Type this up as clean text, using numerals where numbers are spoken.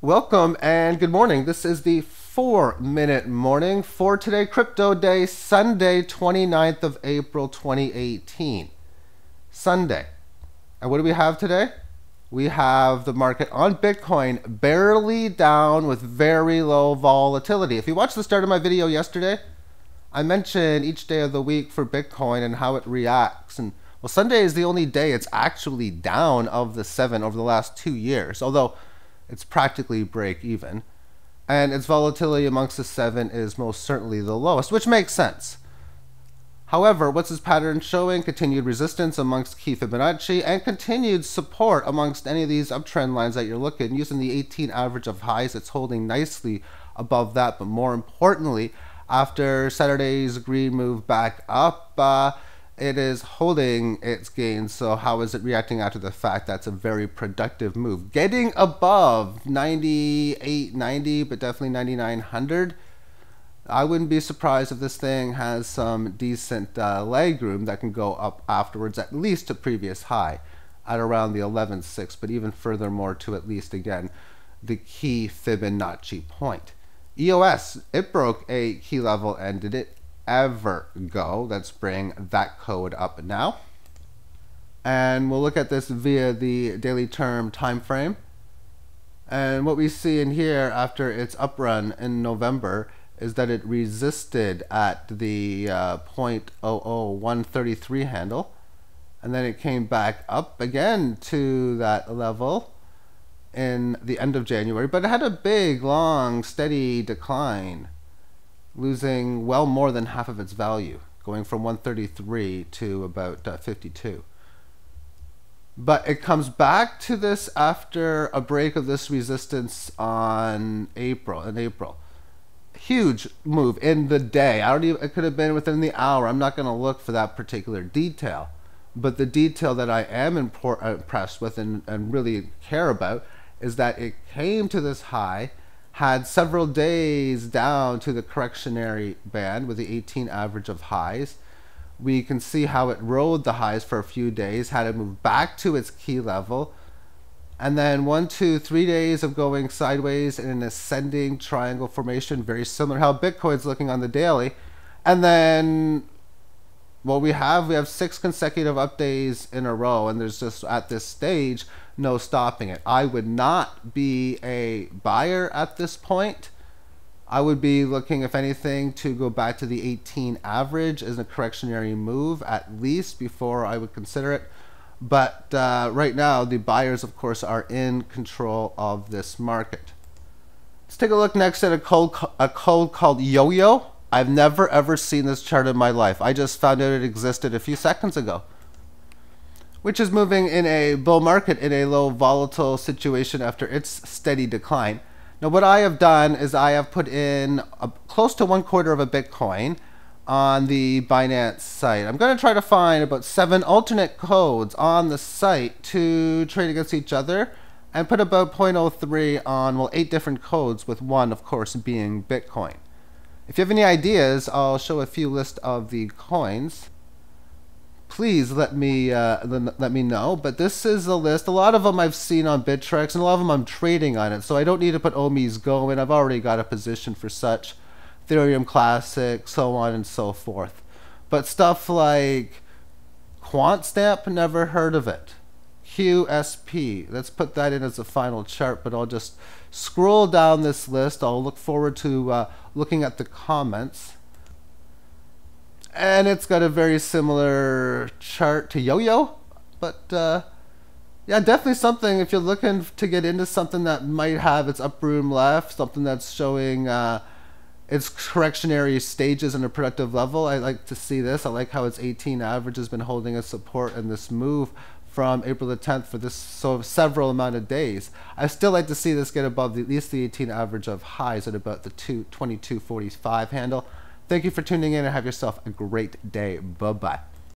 Welcome and good morning. This is the 4-minute morning for today, Crypto Day, Sunday, 29th of April, 2018. Sunday. And what do we have today? We have the market on Bitcoin barely down with very low volatility. If you watched the start of my video yesterday, I mentioned each day of the week for Bitcoin and how it reacts. And well, Sunday is the only day it's actually down of the 7 over the last 2 years, although it's practically break even. And its volatility amongst the 7 is most certainly the lowest, which makes sense. However, what's this pattern showing? Continued resistance amongst key Fibonacci and continued support amongst any of these uptrend lines that you're looking. Using the 18 average of highs, it's holding nicely above that. But more importantly, after Saturday's green move back up, it is holding its gains. So how is it reacting after the fact? That's a very productive move. Getting above 9890, but definitely 9900. I wouldn't be surprised if this thing has some decent leg room that can go up afterwards, at least to previous high at around the 11.6, but even furthermore to at least, again, the key Fibonacci point. EOS, it broke a key level, and did it ever go? Let's bring that code up now. And we'll look at this via the daily term time frame. And what we see in here after its up run in November is that it resisted at the 0.00133 handle, and then it came back up again to that level in the end of January, but it had a big, long, steady decline, losing well more than half of its value, going from 133 to about 52. But it comes back to this after a break of this resistance in April. Huge move in the day. It could have been within the hour. I'm not going to look for that particular detail, but the detail that I am impressed with and really care about is that it came to this high, had several days down to the correctionary band with the 18 average of highs. We can see how it rode the highs for a few days, had it move back to its key level, and then 1, 2, 3 days of going sideways in an ascending triangle formation, very similar how Bitcoin's looking on the daily. And then what we have 6 consecutive up days in a row, and there's just at this stage no stopping it. I would not be a buyer at this point. I would be looking, if anything, to go back to the 18 average as a correctionary move at least before I would consider it. But right now, the buyers, of course, are in control of this market. Let's take a look next at a code called Yo-Yo. I've never ever seen this chart in my life. I just found out it existed a few seconds ago, which is moving in a bull market in a low volatile situation after its steady decline. Now, what I have done is I have put in close to 1/4 of a Bitcoin on the Binance site. I'm going to try to find about 7 alternate codes on the site to trade against each other and put about 0.03 on, well, 8 different codes, with one, of course, being Bitcoin. If you have any ideas, I'll show a few lists of the coins. Please let me know. But this is a list. A lot of them I've seen on Bittrex, and a lot of them I'm trading on it, so I don't need to put Omi's Go in. I've already got a position for such. Ethereum Classic, so on and so forth. But stuff like QuantStamp, never heard of it. QSP, let's put that in as a final chart, but I'll just scroll down this list. I'll look forward to looking at the comments. And it's got a very similar chart to Yo-Yo, but yeah, definitely something if you're looking to get into something that might have its up room left, something that's showing its correctionary stages in a productive level. I like to see this. I like how its 18 average has been holding its support in this move from April the 10th for this several amount of days. I still like to see this get above at least the 18 average of highs at about the 22.45 handle. Thank you for tuning in and have yourself a great day. Bye-bye.